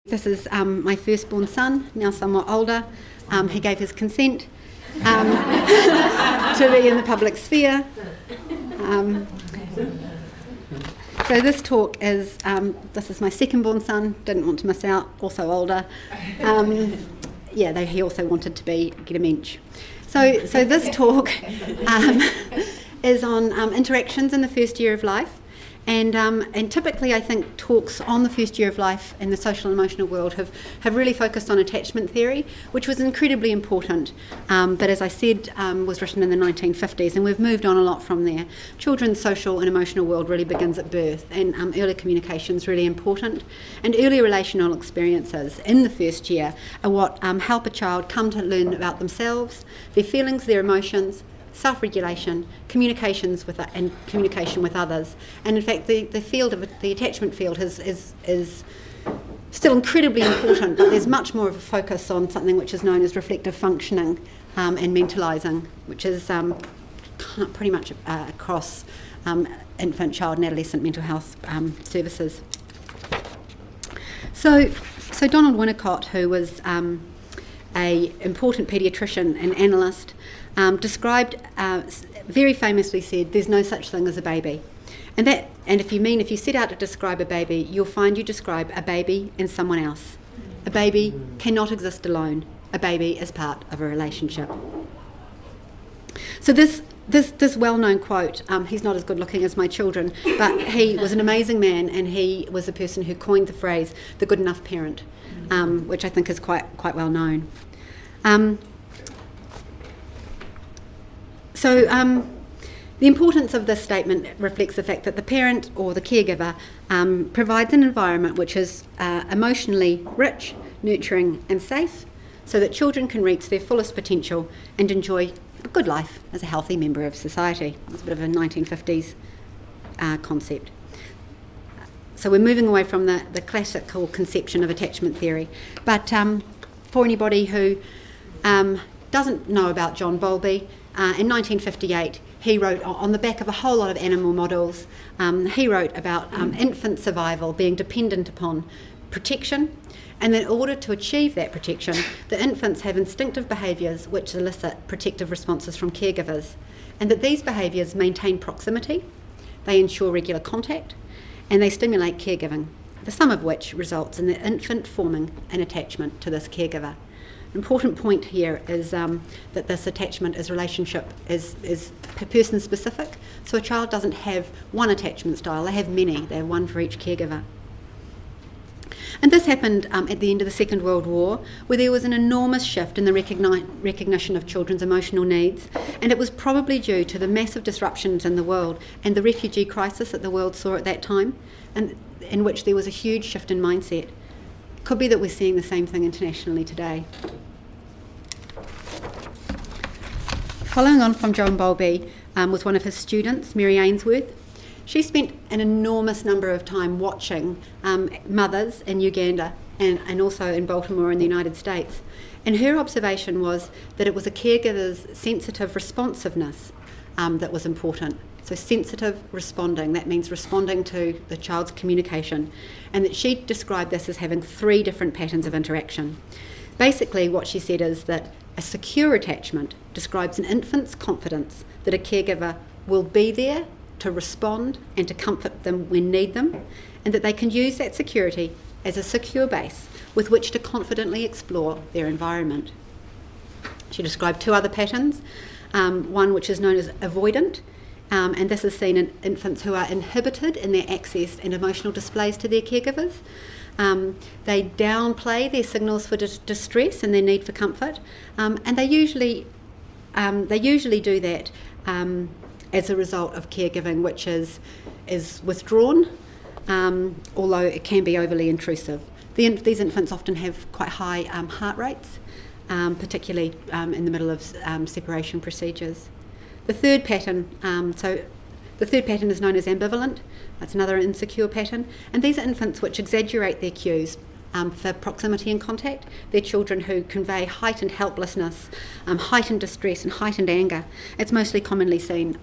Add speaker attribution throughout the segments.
Speaker 1: This is my firstborn son, now somewhat older. He gave his consent to be in the public sphere. So this talk is, this is my second-born son, didn't want to miss out, also older. He also wanted to get a mensch. So this talk is on interactions in the first year of life. And typically I think talks on the first year of life in the social and emotional world have really focused on attachment theory, which was incredibly important, but as I said, was written in the 1950s, and we've moved on a lot from there. Children's social and emotional world really begins at birth, and early communication is really important, and early relational experiences in the first year are what help a child come to learn about themselves, their feelings, their emotions, self-regulation, communication with others. And in fact the field of the attachment field is still incredibly important, but there's much more of a focus on something which is known as reflective functioning and mentalising, which is pretty much across infant, child and adolescent mental health services. So Donald Winnicott, who was a important paediatrician and analyst, described, very famously said, there's no such thing as a baby. And if you set out to describe a baby, you'll find you describe a baby and someone else. A baby cannot exist alone. A baby is part of a relationship. So this well-known quote, he's not as good looking as my children, but he was an amazing man, and he was the person who coined the phrase, the good enough parent, which I think is quite well known. The importance of this statement reflects the fact that the parent or the caregiver provides an environment which is emotionally rich, nurturing and safe, so that children can reach their fullest potential and enjoy a good life as a healthy member of society. It's a bit of a 1950s concept. So we're moving away from the classical conception of attachment theory. But for anybody who doesn't know about John Bowlby, in 1958 he wrote, on the back of a whole lot of animal models, he wrote about infant survival being dependent upon protection, and in order to achieve that protection, the infants have instinctive behaviours which elicit protective responses from caregivers, and that these behaviours maintain proximity, they ensure regular contact, and they stimulate caregiving, the sum of which results in the infant forming an attachment to this caregiver. An important point here is that this attachment is relationship, is person specific, so a child doesn't have one attachment style, they have many, they have one for each caregiver. And this happened at the end of the Second World War, where there was an enormous shift in the recognition of children's emotional needs, and it was probably due to the massive disruptions in the world and the refugee crisis that the world saw at that time, and in which there was a huge shift in mindset. Could be that we're seeing the same thing internationally today. Following on from John Bowlby was one of his students, Mary Ainsworth. She spent an enormous number of time watching mothers in Uganda and also in Baltimore in the United States. And her observation was that it was a caregiver's sensitive responsiveness that was important. So sensitive responding, that means responding to the child's communication. And that she described this as having 3 different patterns of interaction. Basically what she said is that a secure attachment describes an infant's confidence that a caregiver will be there to respond and to comfort them when need them, and that they can use that security as a secure base with which to confidently explore their environment. She described 2 other patterns, one which is known as avoidant, and this is seen in infants who are inhibited in their access and emotional displays to their caregivers. They downplay their signals for distress and their need for comfort, and they usually do that as a result of caregiving, which is withdrawn, although it can be overly intrusive. These infants often have quite high heart rates, particularly in the middle of separation procedures. The third pattern is known as ambivalent. That's another insecure pattern. And these are infants which exaggerate their cues, for proximity and contact. They're children who convey heightened helplessness, heightened distress and heightened anger. It's mostly commonly seen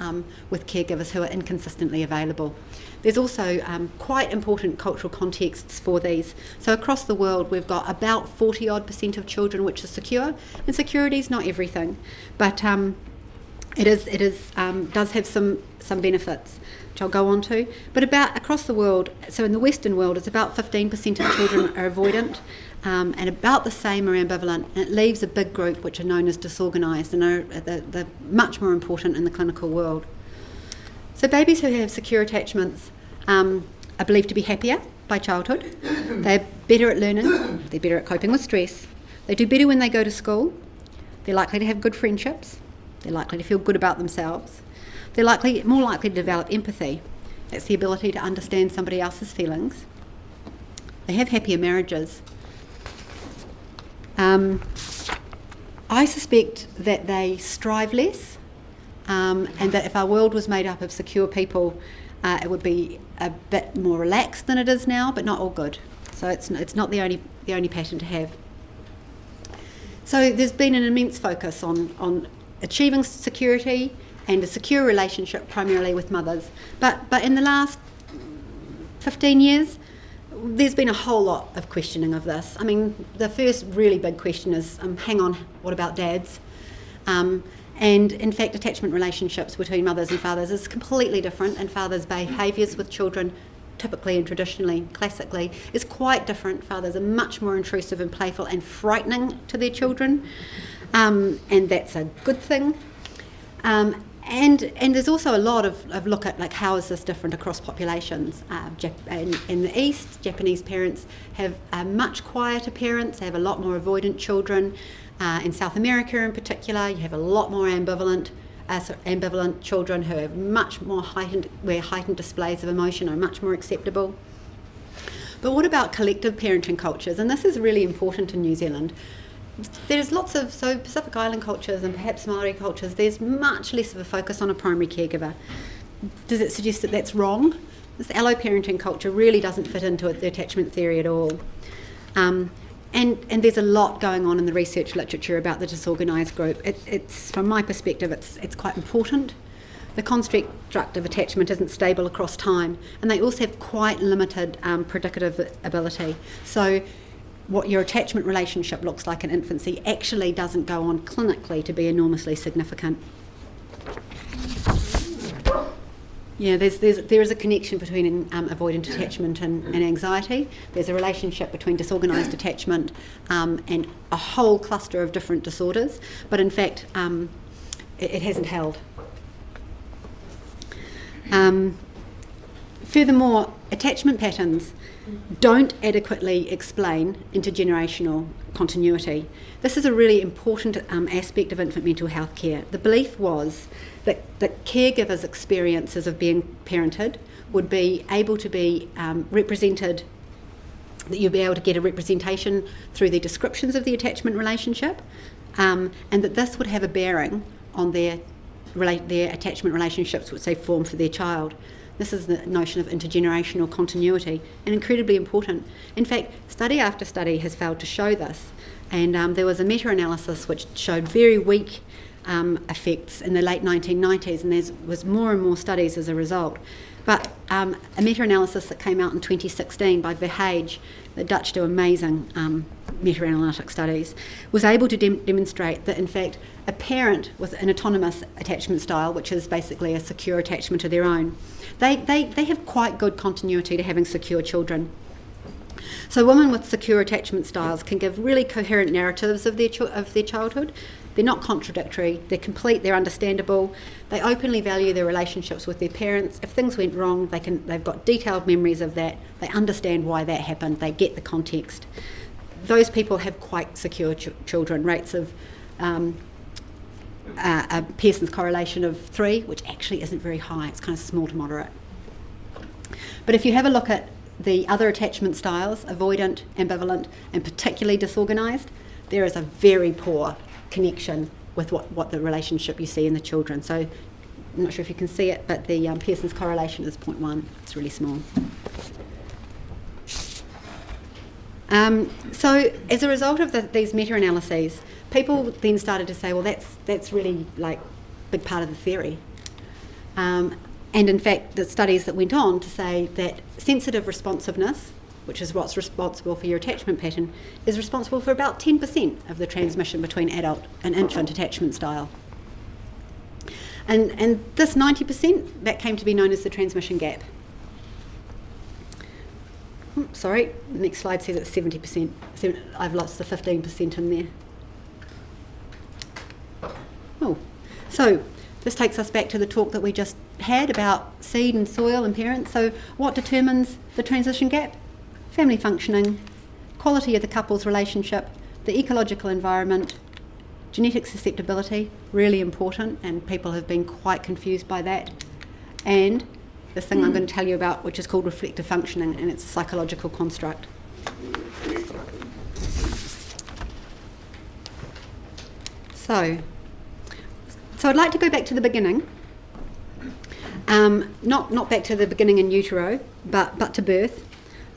Speaker 1: with caregivers who are inconsistently available. There's also quite important cultural contexts for these. So across the world we've got about 40% of children which are secure, and security is not everything, but it does have some benefits, which I'll go on to. But about across the world, so in the Western world, it's about 15% of children are avoidant, and about the same are ambivalent. And it leaves a big group which are known as disorganised, and they're much more important in the clinical world. So babies who have secure attachments are believed to be happier by childhood. They're better at learning. They're better at coping with stress. They do better when they go to school. They're likely to have good friendships. They're likely to feel good about themselves. They're more likely to develop empathy. That's the ability to understand somebody else's feelings. They have happier marriages. I suspect that they strive less, and that if our world was made up of secure people, it would be a bit more relaxed than it is now, but not all good. So it's not the only pattern to have. So there's been an immense focus on achieving security and a secure relationship primarily with mothers. But in the last 15 years, there's been a whole lot of questioning of this. I mean, the first really big question is, hang on, what about dads? And in fact, attachment relationships between mothers and fathers is completely different, and fathers' behaviours with children typically and traditionally, classically, is quite different. Fathers are much more intrusive and playful and frightening to their children, and that's a good thing. And there's also a lot of look at, like, how is this different across populations. In the East, Japanese parents have much quieter parents. They have a lot more avoidant children. In South America in particular, you have a lot more ambivalent children who have much more heightened displays of emotion are much more acceptable. But what about collective parenting cultures? And this is really important in New Zealand. There's lots of, so Pacific Island cultures and perhaps Māori cultures, there's much less of a focus on a primary caregiver. Does it suggest that that's wrong? This allo-parenting culture really doesn't fit into the attachment theory at all. And there's a lot going on in the research literature about the disorganised group. It's from my perspective, it's quite important. The construct of attachment isn't stable across time, and they also have quite limited predicative ability. So what your attachment relationship looks like in infancy actually doesn't go on clinically to be enormously significant. Yeah, there is a connection between avoidant attachment and anxiety. There's a relationship between disorganised attachment and a whole cluster of different disorders, but in fact it hasn't held. Furthermore, attachment patterns don't adequately explain intergenerational continuity. This is a really important aspect of infant mental health care. The belief was that caregivers' experiences of being parented would be able to be represented, that you'd be able to get a representation through the descriptions of the attachment relationship, and that this would have a bearing on their attachment relationships which they form for their child. This is the notion of intergenerational continuity, and incredibly important. In fact, study after study has failed to show this, and there was a meta-analysis which showed very weak effects in the late 1990s, and there was more and more studies as a result. But a meta-analysis that came out in 2016 by behaviours, the Dutch do amazing meta-analytic studies, was able to demonstrate that in fact a parent with an autonomous attachment style, which is basically a secure attachment of their own, they have quite good continuity to having secure children. So women with secure attachment styles can give really coherent narratives of their childhood. They're not contradictory, they're complete, they're understandable, they openly value their relationships with their parents. If things went wrong, they've got detailed memories of that, they understand why that happened, they get the context. Those people have quite secure children. Rates of a Pearson's correlation of 3, which actually isn't very high, it's kind of small to moderate. But if you have a look at the other attachment styles, avoidant, ambivalent, and particularly disorganised, there is a very poor connection with what the relationship you see in the children. So I'm not sure if you can see it, but the Pearson's correlation is 0.1. It's really small. So as a result of these meta-analyses, people then started to say, well, that's really like a big part of the theory. And in fact, the studies that went on to say that sensitive responsiveness, which is what's responsible for your attachment pattern, is responsible for about 10% of the transmission between adult and infant attachment style. And this 90%, that came to be known as the transmission gap. Sorry, the next slide says it's 70%. I've lost the 15% in there. Oh, so this takes us back to the talk that we just had about seed and soil and parents. So what determines the transition gap? Family functioning, quality of the couple's relationship, the ecological environment, genetic susceptibility, really important, and people have been quite confused by that. And this thing I'm going to tell you about, which is called reflective functioning, and it's a psychological construct. So I'd like to go back to the beginning, not back to the beginning in utero, but to birth.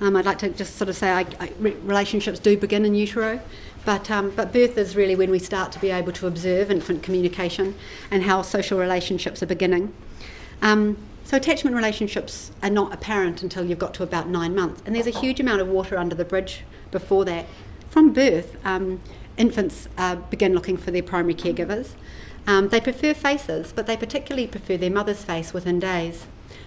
Speaker 1: I'd like to just sort of say relationships do begin in utero, but birth is really when we start to be able to observe infant communication and how social relationships are beginning. So attachment relationships are not apparent until you've got to about 9 months, and there's a huge amount of water under the bridge before that. From birth, infants begin looking for their primary caregivers. They prefer faces, but they particularly prefer their mother's face within days.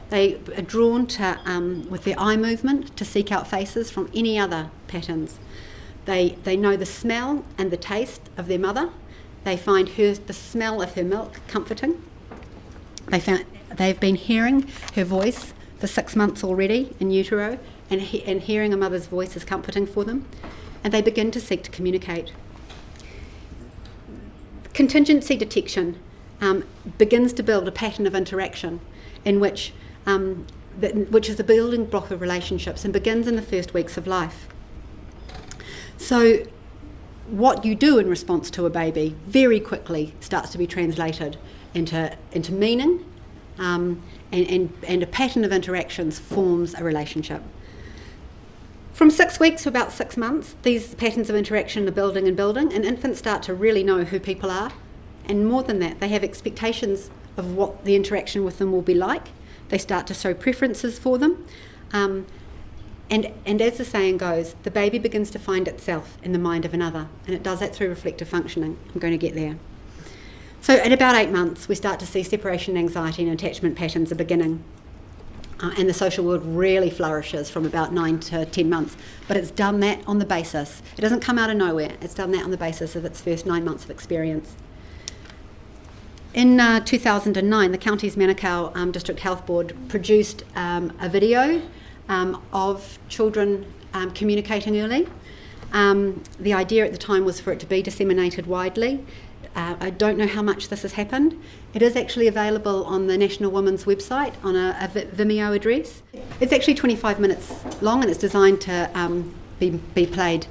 Speaker 1: They are drawn to, with their eye movement, to seek out faces from any other patterns. They know the smell and the taste of their mother. They find the smell of her milk comforting. They've been hearing her voice for 6 months already in utero, and hearing a mother's voice is comforting for them, and they begin to seek to communicate. Contingency detection begins to build a pattern of interaction in which is the building block of relationships and begins in the first weeks of life. So what you do in response to a baby very quickly starts to be translated into meaning, and a pattern of interactions forms a relationship. From 6 weeks to about 6 months, these patterns of interaction are building, and infants start to really know who people are. And more than that, they have expectations of what the interaction with them will be like. They start to show preferences for them. And as the saying goes, the baby begins to find itself in the mind of another, and it does that through reflective functioning. I'm going to get there. So at about 8 months, we start to see separation anxiety and attachment patterns are beginning. And the social world really flourishes from about 9 to 10 months. But it's done that on the basis. It doesn't come out of nowhere. It's done that on the basis of its first 9 months of experience. In 2009, the county's Manukau District Health Board produced a video of children communicating early. The idea at the time was for it to be disseminated widely. I don't know how much this has happened. It is actually available on the National Women's website on a Vimeo address. It's actually 25 minutes long, and it's designed to be played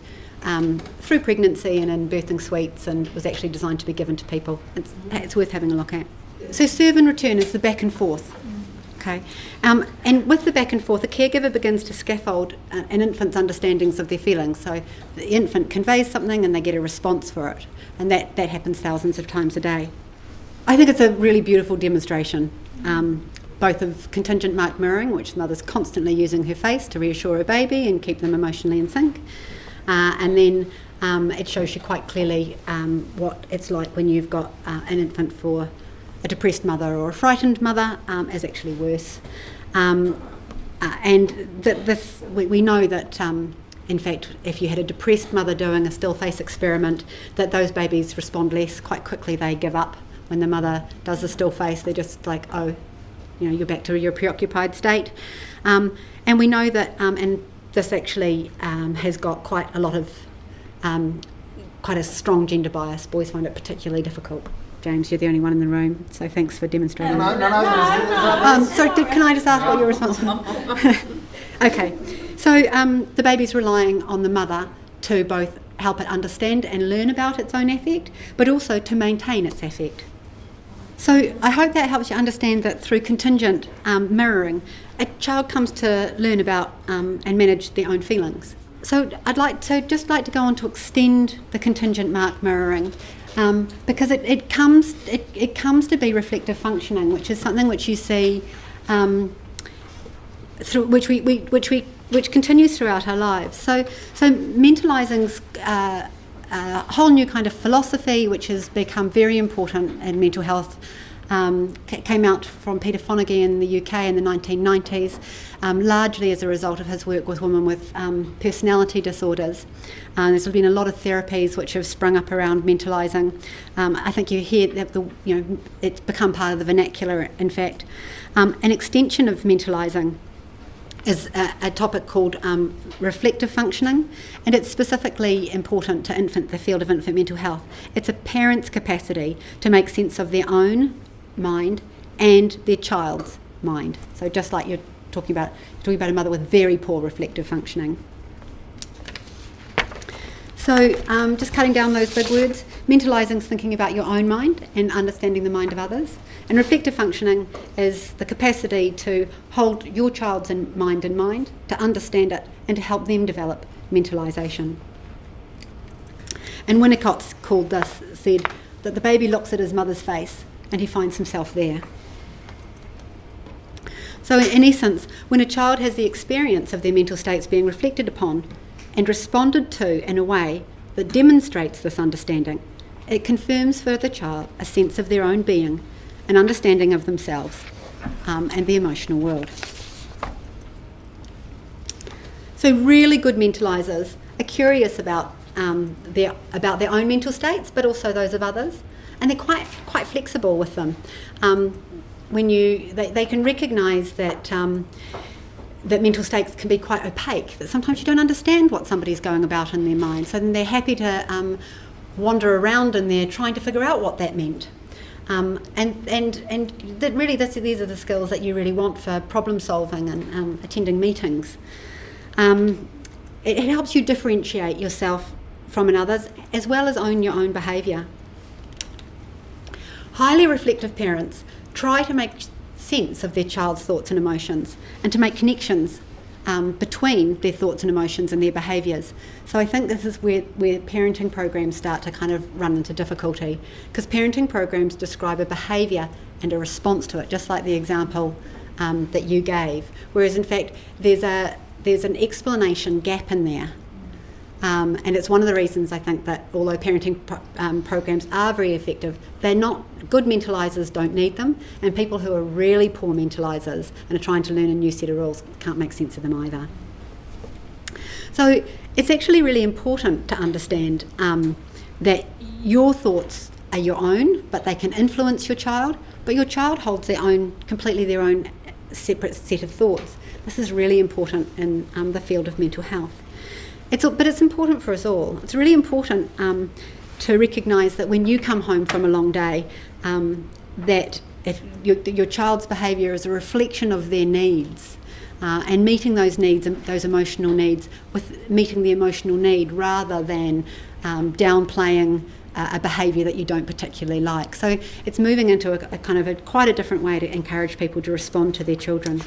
Speaker 1: through pregnancy and in birthing suites, and was actually designed to be given to people. It's worth having a look at. So serve and return is the back and forth. Okay, and with the back and forth, the caregiver begins to scaffold an infant's understandings of their feelings. So the infant conveys something and they get a response for it, and that happens thousands of times a day. I think it's a really beautiful demonstration, both of contingent marked mirroring, which the mother's constantly using her face to reassure her baby and keep them emotionally in sync, and then it shows you quite clearly what it's like when you've got an infant for a depressed mother or a frightened mother is actually worse. And we know that, in fact, if you had a depressed mother doing a still face experiment, that those babies respond less. Quite quickly they give up when the mother does the still face. They're just like, oh, you're back to your preoccupied state. And we know that, and this actually has got quite a lot of, quite a strong gender bias. Boys find it particularly difficult. James, you're the only one in the room, so thanks for demonstrating.
Speaker 2: No.
Speaker 1: So can I just ask what your response was? Okay, so the baby's relying on the mother to both help it understand and learn about its own affect, but also to maintain its affect. So I hope that helps you understand that through contingent mirroring, a child comes to learn about and manage their own feelings. So I'd like to go on to extend the contingent mark mirroring, because it comes to be reflective functioning, which is something which you see through which continues throughout our lives. So mentalising's a whole new kind of philosophy which has become very important in mental health. Came out from Peter Fonagy in the UK in the 1990s, largely as a result of his work with women with personality disorders. There's been a lot of therapies which have sprung up around mentalising. I think you hear that it's become part of the vernacular, in fact. An extension of mentalising is a topic called reflective functioning, and it's specifically important to the field of infant mental health. It's a parent's capacity to make sense of their own mind and their child's mind. So just like you're talking about a mother with very poor reflective functioning. So just cutting down those big words, mentalising is thinking about your own mind and understanding the mind of others. And reflective functioning is the capacity to hold your child's mind in mind, to understand it, and to help them develop mentalisation. And Winnicott said that the baby looks at his mother's face and he finds himself there. So in essence, when a child has the experience of their mental states being reflected upon and responded to in a way that demonstrates this understanding, it confirms for the child a sense of their own being, an understanding of themselves and the emotional world. So really good mentalisers are curious about their own mental states, but also those of others, and they're quite flexible with them. They can recognise that that mental states can be quite opaque, that sometimes you don't understand what somebody's going about in their mind, so then they're happy to wander around in there trying to figure out what that meant. And that really, these are the skills that you really want for problem solving and attending meetings. It helps you differentiate yourself from others, as well as own your own behaviour. Highly reflective parents try to make sense of their child's thoughts and emotions and to make connections between their thoughts and emotions and their behaviours. So I think this is where parenting programs start to kind of run into difficulty, because parenting programs describe a behaviour and a response to it, just like the example that you gave, whereas in fact there's an explanation gap in there. And it's one of the reasons I think that although parenting programs are very effective, they're not good. Mentalisers don't need them, and people who are really poor mentalisers and are trying to learn a new set of rules can't make sense of them either. So it's actually really important to understand that your thoughts are your own, but they can influence your child, but your child holds completely their own separate set of thoughts. This is really important in the field of mental health. But it's important for us all. It's really important to recognise that when you come home from a long day, that if your child's behaviour is a reflection of their needs, and meeting those needs, those emotional needs, with meeting the emotional need rather than downplaying a behaviour that you don't particularly like. So it's moving into a kind of quite a different way to encourage people to respond to their children.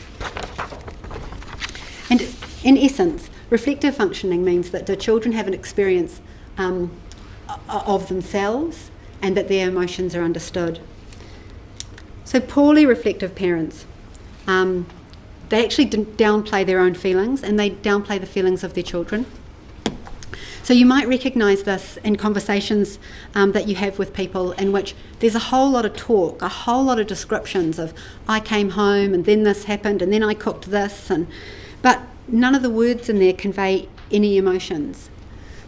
Speaker 1: And in essence, reflective functioning means that the children have an experience of themselves and that their emotions are understood. So poorly reflective parents, they actually downplay their own feelings and they downplay the feelings of their children. So you might recognise this in conversations that you have with people in which there's a whole lot of talk, a whole lot of descriptions of I came home and then this happened and then I cooked this, but none of the words in there convey any emotions.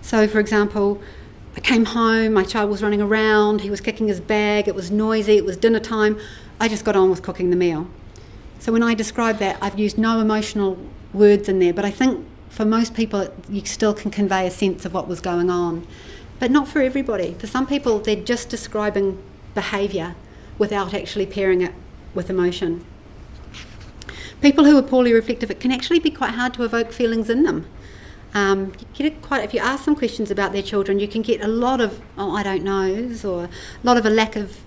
Speaker 1: So for example, I came home, my child was running around, he was kicking his bag, it was noisy, it was dinner time, I just got on with cooking the meal. So when I describe that, I've used no emotional words in there, but I think for most people you still can convey a sense of what was going on. But not for everybody. For some people they're just describing behaviour without actually pairing it with emotion. People who are poorly reflective, it can actually be quite hard to evoke feelings in them. If you ask them questions about their children, you can get a lot of I don't knows, or a lot of a lack of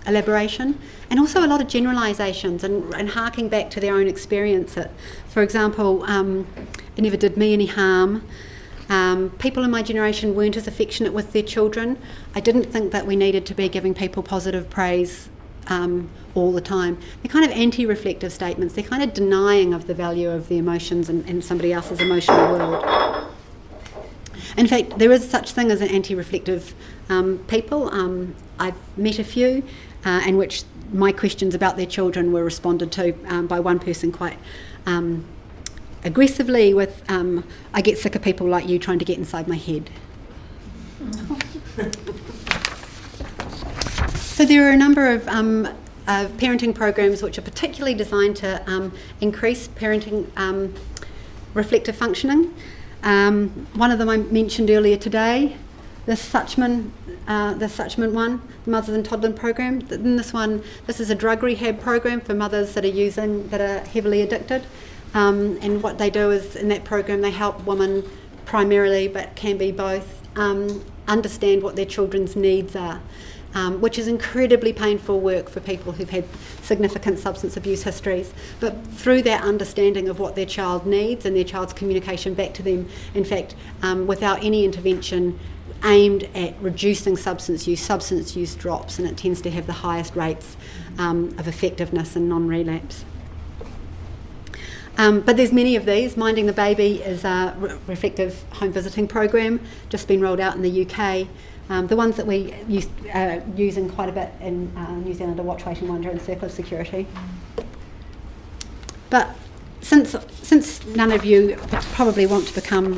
Speaker 1: elaboration, and also a lot of generalisations and harking back to their own experience. For example, It never did me any harm. People in my generation weren't as affectionate with their children. I didn't think that we needed to be giving people positive praise all the time. They're kind of anti-reflective statements. They're kind of denying of the value of the emotions in somebody else's emotional world. In fact, there is such thing as an anti-reflective people. I've met a few in which my questions about their children were responded to by one person quite aggressively with, I get sick of people like you trying to get inside my head. So there are a number of parenting programs which are particularly designed to increase parenting reflective functioning. One of them I mentioned earlier today, the Suchman one, the Mothers and Toddler program. In this one, this is a drug rehab program for mothers that are heavily addicted. And what they do is, in that program, they help women primarily, but can be both, understand what their children's needs are, which is incredibly painful work for people who've had significant substance abuse histories. But through that understanding of what their child needs and their child's communication back to them, in fact, without any intervention aimed at reducing substance use drops, and it tends to have the highest rates of effectiveness and non-relapse. But there's many of these. Minding the Baby is a reflective home visiting program, just been rolled out in the UK. The ones that we using quite a bit in New Zealand are Watch, Wait and Wonder and Circle of Security. But since none of you probably want to become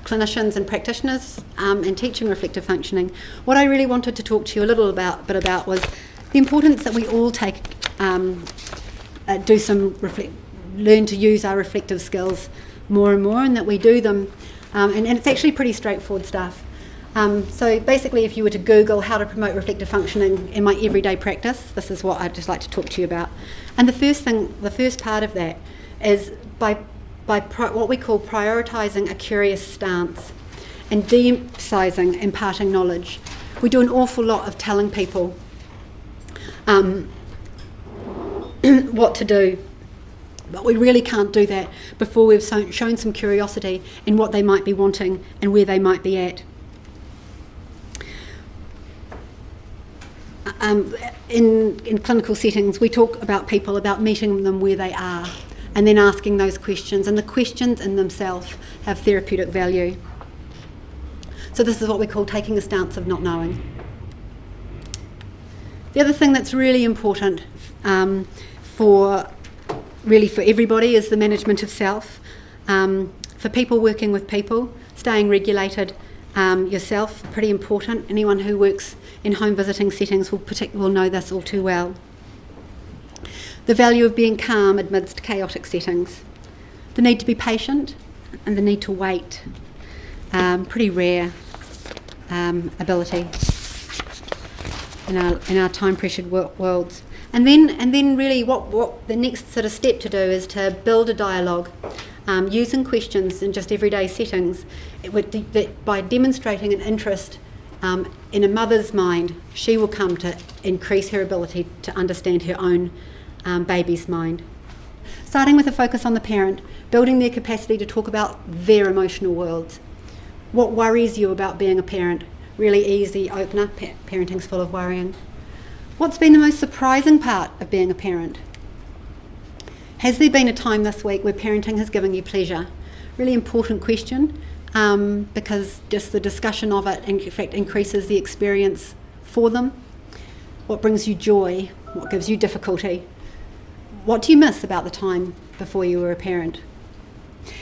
Speaker 1: clinicians and practitioners and teaching reflective functioning, what I really wanted to talk to you a little bit about was the importance that we all take learn to use our reflective skills more and more, and that we do them, and it's actually pretty straightforward stuff. So basically, if you were to Google how to promote reflective functioning in my everyday practice, this is what I'd just like to talk to you about. And the first part of that is by what we call prioritising a curious stance and de-emphasising imparting knowledge. We do an awful lot of telling people what to do, but we really can't do that before we've shown some curiosity in what they might be wanting and where they might be at. In clinical settings, we talk about people about meeting them where they are and then asking those questions, and the questions in themselves have therapeutic value. So this is what we call taking a stance of not knowing. The other thing that's really important for everybody is the management of self. For people working with people, staying regulated yourself, pretty important. Anyone who works in home visiting settings will know this all too well. The value of being calm amidst chaotic settings. The need to be patient and the need to wait. Pretty rare ability in our time-pressured worlds. And then really what the next sort of step to do is to build a dialogue using questions in just everyday settings. By demonstrating an interest in a mother's mind, she will come to increase her ability to understand her own baby's mind. Starting with a focus on the parent, building their capacity to talk about their emotional worlds. What worries you about being a parent? Really easy opener. Parenting's full of worrying. What's been the most surprising part of being a parent? Has there been a time this week where parenting has given you pleasure? Really important question, because just the discussion of it, in fact, increases the experience for them. What brings you joy? What gives you difficulty? What do you miss about the time before you were a parent?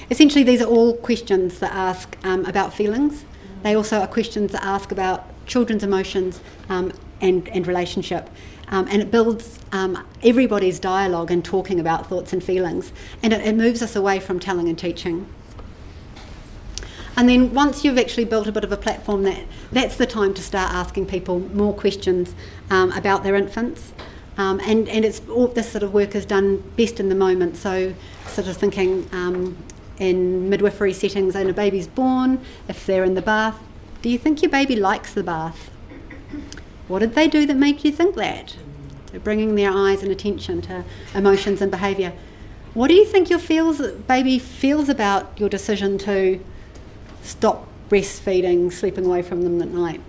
Speaker 1: Essentially, these are all questions that ask about feelings. They also are questions that ask about children's emotions and relationship. And it builds everybody's dialogue and talking about thoughts and feelings. And it moves us away from telling and teaching. And then once you've actually built a bit of a platform, that's the time to start asking people more questions about their infants. And it's all this sort of work is done best in the moment. So sort of thinking in midwifery settings, when a baby's born, if they're in the bath, do you think your baby likes the bath? What did they do that made you think that? So bringing their eyes and attention to emotions and behaviour. What do you think your baby feels about your decision to stop breastfeeding, sleeping away from them at night?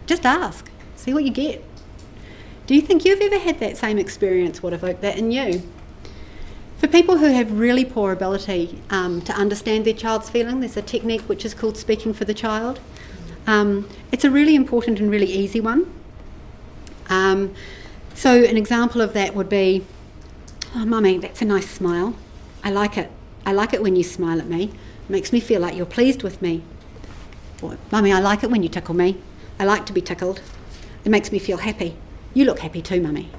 Speaker 1: Just ask. See what you get. Do you think you've ever had that same experience? What evoked that in you? For people who have really poor ability to understand their child's feeling, there's a technique which is called speaking for the child. It's a really important and really easy one. So an example of that would be, "Oh, Mummy, that's a nice smile. I like it. I like it when you smile at me. It makes me feel like you're pleased with me." Or, "Mummy, I like it when you tickle me. I like to be tickled. It makes me feel happy. You look happy too, Mummy."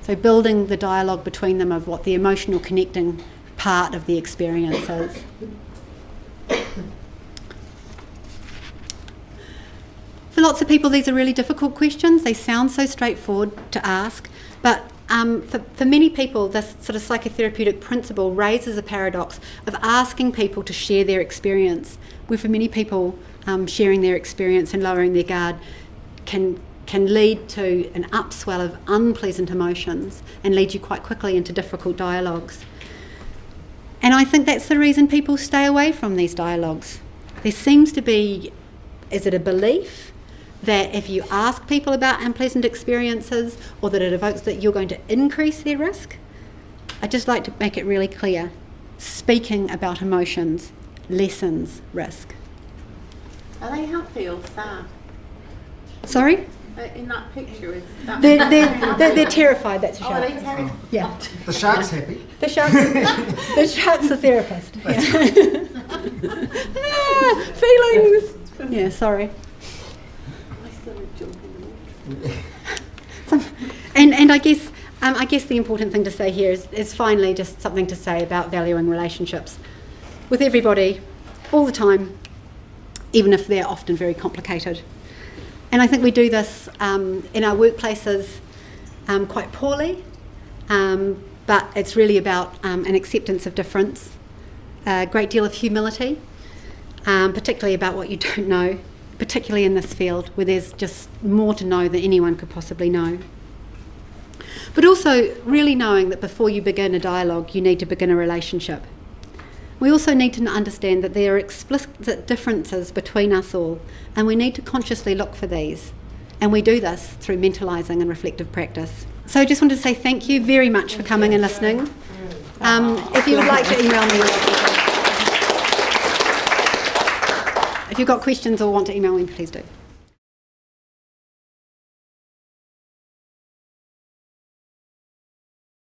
Speaker 1: So building the dialogue between them of what the emotional connecting part of the experience is. For lots of people, these are really difficult questions. They sound so straightforward to ask, but for many people, this sort of psychotherapeutic principle raises a paradox of asking people to share their experience, where for many people, sharing their experience and lowering their guard can lead to an upswell of unpleasant emotions and lead you quite quickly into difficult dialogues. And I think that's the reason people stay away from these dialogues. There seems to be, is it a belief that if you ask people about unpleasant experiences or that it evokes that you're going to increase their risk? I'd just like to make it really clear. Speaking about emotions lessens risk.
Speaker 2: Are they happy or sad?
Speaker 1: Sorry?
Speaker 2: In that picture, is that...
Speaker 1: They're terrified, that's a shark.
Speaker 2: Oh, are they terrified?
Speaker 1: Yeah.
Speaker 3: The shark's happy.
Speaker 1: The shark's a therapist. Yeah. Feelings! Yeah, sorry. And I guess the important thing to say here is finally just something to say about valuing relationships with everybody, all the time, even if they're often very complicated. And I think we do this in our workplaces quite poorly, but it's really about an acceptance of difference, a great deal of humility, particularly about what you don't know, particularly in this field where there's just more to know than anyone could possibly know. But also really knowing that before you begin a dialogue, you need to begin a relationship. We also need to understand that there are explicit differences between us all, and we need to consciously look for these. And we do this through mentalising and reflective practice. So I just wanted to say thank you very much for coming and listening. If you would like to email me, if you've got questions or want to email me, please do.